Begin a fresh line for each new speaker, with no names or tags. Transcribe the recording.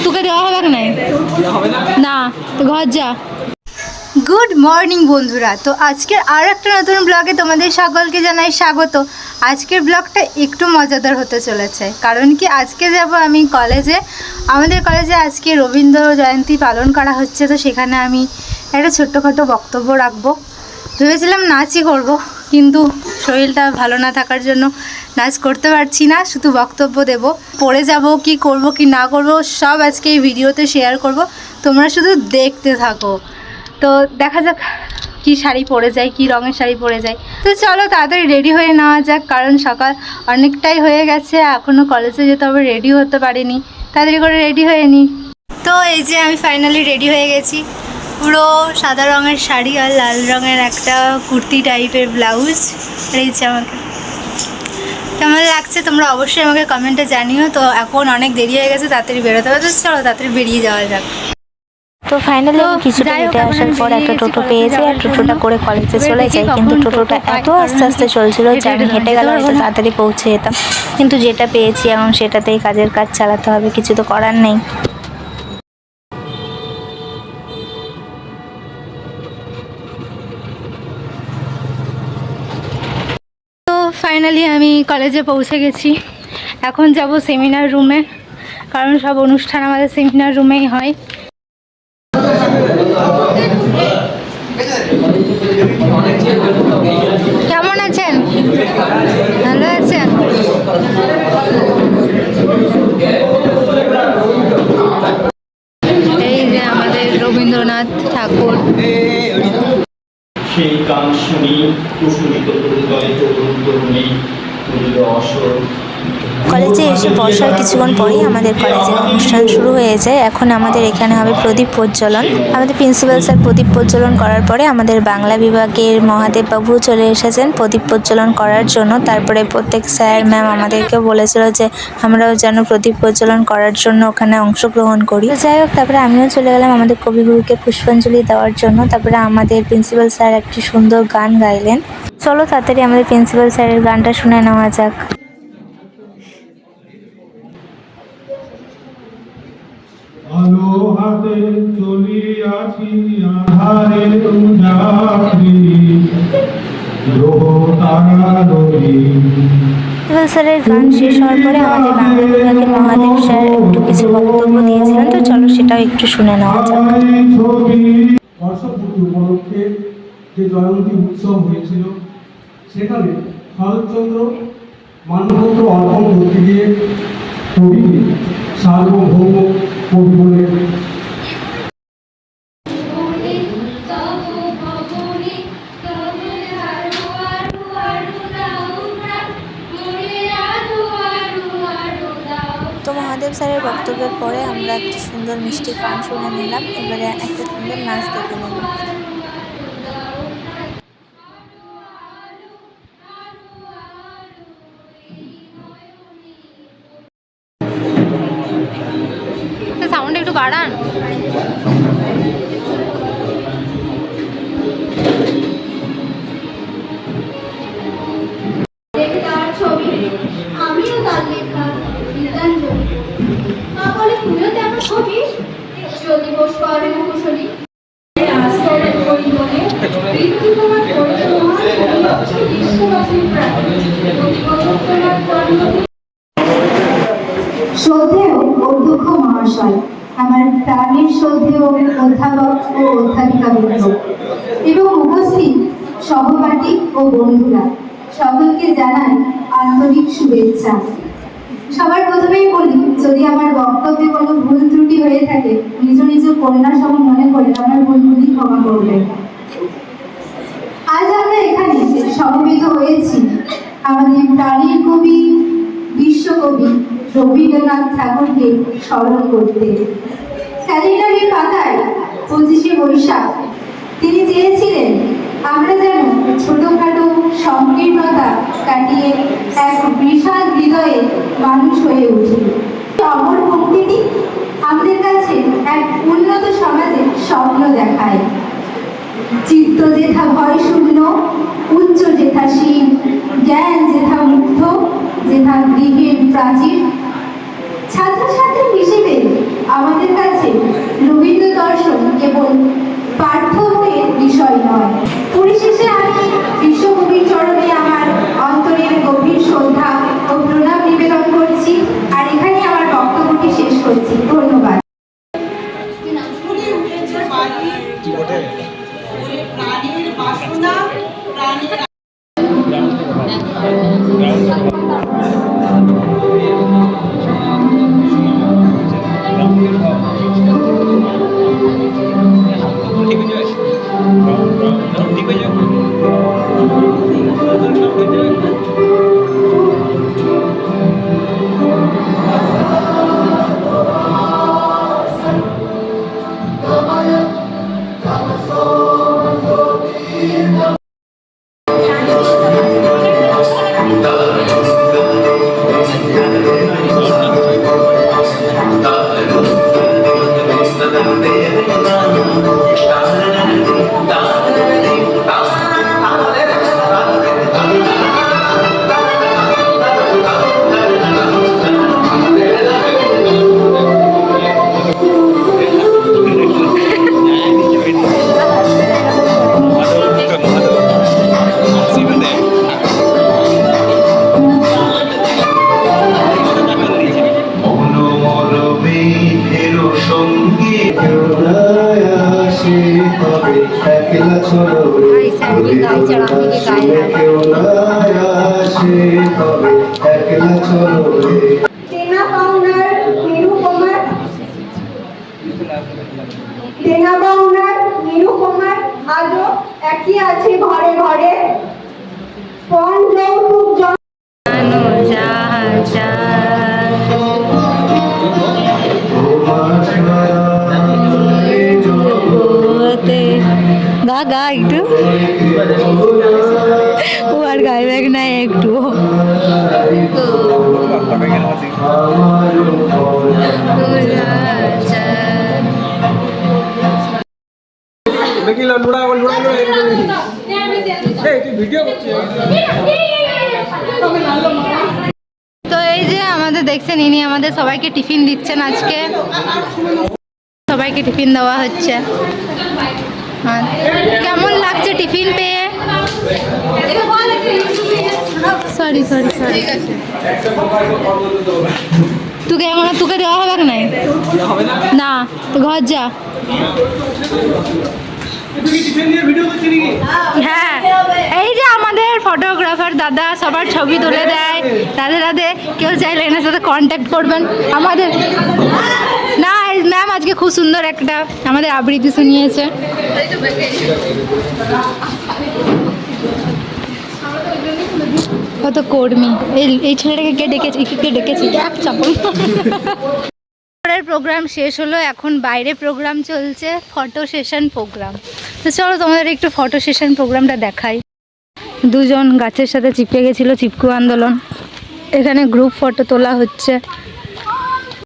তোকে দেওয়া হবে না, তো ঘর যা। গুড মর্নিং বন্ধুরা, তো আজকের আর একটা নতুন ব্লগে তোমাদের সকলকে জানাই স্বাগত। আজকের ব্লগটা একটু মজাদার হতে চলেছে, কারণ কি আজকে যাব আমি কলেজে। আমাদের কলেজে আজকে রবীন্দ্র জয়ন্তী পালন করা হচ্ছে, তো সেখানে আমি একটা ছোট্টখাটো বক্তব্য রাখবো। ভেবেছিলাম নাচই করব, কিন্তু শরীরটা ভালো না থাকার জন্য নাচ করতে পারছি না, শুধু বক্তব্য দেব। পড়ে যাব কি করব কি না করব সব আজকে এই ভিডিওতে শেয়ার করব, তোমরা শুধু দেখতে থাকো। তো দেখা যাক কি শাড়ি পরে যায়, কি রঙের শাড়ি পরে যায়। তো চলো তাড়াতাড়ি রেডি হয়ে নেওয়া যাক, কারণ সকাল অনেকটাই হয়ে গেছে, এখনও কলেজে যেতে হবে, রেডি হতে পারিনি। তাড়াতাড়ি করে রেডি হয়ে নিই। তো এই যে আমি ফাইনালি রেডি হয়ে গেছি, পুরো সাদা রঙের শাড়ি আর লাল রঙের একটা কুর্তি টাইপের ব্লাউজ। এই যে আমাকে কেমন লাগছে তোমরা অবশ্যই আমাকে কমেন্টে জানিও। তো এখন অনেক দেরি হয়ে গেছে, তাড়াতাড়ি বেরোতে হবে, তো চলো তাড়াতাড়ি বেরিয়ে যাওয়া যাক।
তো ফাইনালি কিছুটা হেঁটে আসার পর একটা টোটো পেয়েছি, আর টোটোটা করে কলেজে চলে যাই। কিন্তু টোটোটা এত আস্তে আস্তে চলছিল যে আমি হেঁটে গেলে হয়তো তাড়াতাড়ি পৌঁছে যেতাম, কিন্তু যেটা পেয়েছি এখন সেটাতেই কাজের কাজ চালাতে হবে, কিছু তো করার নেই।
তো ফাইনালি আমি কলেজে পৌঁছে গেছি, এখন যাব সেমিনার রুমে, কারণ সব অনুষ্ঠান আমাদের সেমিনার রুমেই হয়। কেমন আছেন? ভালো আছেন? এই যে আমাদের রবীন্দ্রনাথ ঠাকুর।
সেই গান শুনি প্রফুল্লিত তরুণদলে তরুণ তরুণী অসর।
কলেজে এসে বসার কিছুক্ষণ পরেই আমাদের কলেজে অনুষ্ঠান শুরু হয়ে যায়। এখন আমাদের এখানে হবে প্রদীপ প্রজ্বলন। আমাদের প্রিন্সিপাল স্যার প্রদীপ প্রজ্বলন করার পরে আমাদের বাংলা বিভাগের মহাদেববাবু চলে এসেছেন প্রদীপ প্রজ্বলন করার জন্য। তারপরে প্রত্যেক স্যার ম্যাম আমাদেরকেও বলেছিল যে আমরাও যেন প্রদীপ প্রজ্বলন করার জন্য ওখানে অংশগ্রহণ করি। যাই হোক, তারপরে আমিও চলে গেলাম আমাদের কবিগুরুকে পুষ্পাঞ্জলি দেওয়ার জন্য। তারপরে আমাদের প্রিন্সিপাল স্যার একটি সুন্দর গান গাইলেন। চলো তাড়াতাড়ি আমাদের প্রিন্সিপাল স্যারের গানটা শুনে নেওয়া যাক।
আলো হাতে চলিয়াছি আধারে যাত্রী গ্রহ তারা নদী।
স্যারের গান শেষ হওয়ার পরে আমাদের বাংলা বিভাগের মহাদেব স্যার একটু কিছু বক্তব্য দিয়েছিলেন, তো চলো সেটাও একটু শুনে নেওয়া যাক।
বর্ষপূর্তি উপলক্ষে যে জয়ন্তী উৎসব হয়েছিল, সেখানে শরৎচন্দ্র মানপত্র অর্পণ করতে গিয়ে কবিকে সার্বভৌম কবি বলে
তো মহাদেব স্যারের বক্তব্যের পরে আমরা একটি সুন্দর মিষ্টি গান শুনে নিলাম, এবারে একটা সুন্দর নাচ দেখে নেব।
সাউন্ড একটু বাড়ান।
আমিও তার লেখা গীতাঞ্জলি বলে তুমিও তেমন ছবি যদি বোস করেন কুশলী
শ্রদ্ধেয় অধ্যক্ষ মহাশয়, আমার প্রাণের শ্রদ্ধেয় অধ্যাপক ও অধ্যাপিকাবৃন্দ এবং উপস্থিত সহপাঠী ও বন্ধুরা, সকলকে জানাই আন্তরিক শুভেচ্ছা। সবার প্রথমেই বলি, যদি আমার বক্তব্যে কোনো ভুল ত্রুটি হয়ে থাকে নিজ নিজ কন্যা সহ মনে করে আমার ভুলগুলি ক্ষমা করবেন। আজ আমরা এখানে সমবেত হয়েছি আমাদের প্রাণের কবি বিশ্বকবি রবীন্দ্রনাথ ঠাকুরকে স্মরণ করতে। ক্যালেন্ডারের পাতায় 25শে বৈশাখ তিনি চেয়েছিলেন আমরা যেন ছোটখাটো সংকীর্ণতা কাটিয়ে এক বিশাল হৃদয়ে মানুষ হয়ে উঠি। অমর পঙ্ক্তিটি আমাদের কাছে এক উন্নত সমাজের স্বপ্ন দেখায়। চিত্ত যেথা ভয় শূন্য, উচ্চ যেথা শীল, জ্ঞান যেথা মুগ্ধ, যেথা প্রাচীর। ছাত্রছাত্রী হিসেবে আমাদের কাছে রবীন্দ্র দর্শন কেবল পাঠ্য বইয়ের বিষয় নয়। পরিশেষে আমি বিশ্বকবির চরণে আমার অন্তরের গভীর শ্রদ্ধা ও প্রণাম নিবেদন করছি, আর এখানে আমার বক্তব্যটি শেষ করছি। ধন্যবাদ।
প্রাণীর বাসনা প্রাণীর
দেনা পাওনার নিরুপমার আজও একই আছে ঘরে ঘরে। পণ যৌতুক
গা গা একটু ও আর গাইবে না একটু। তো এই যে আমাদের দেখছেন, ইনি আমাদের সবাইকে টিফিন দিচ্ছেন। আজকে সবাইকে টিফিন দেওয়া হচ্ছে। কেমন লাগছে টিফিন পেয়ে? সরি তোকে দেওয়া হবে নাই? না, তো ঘর যা। হ্যাঁ, এই যে আমাদের ফটোগ্রাফার দাদা সবার ছবি তুলে দেয়। রাধে কেউ চাইলে এনার সাথে কন্ট্যাক্ট করবেন আমাদের। না ম্যাম আজকে খুব সুন্দর একটা আমাদের আবৃত্তি শুনিয়েছে। কত কর্মী, এই ছেলেটাকে কে ডেকেছে এক চাপল। প্রোগ্রাম শেষ হলো, এখন বাইরে প্রোগ্রাম চলছে, ফটো সেশন প্রোগ্রাম। তো চলো তোমাদের একটু ফটো সেশন প্রোগ্রামটা দেখাই। দুজন গাছের সাথে চিপকে গেছিলো, চিপকু আন্দোলন। এখানে গ্রুপ ফটো তোলা হচ্ছে।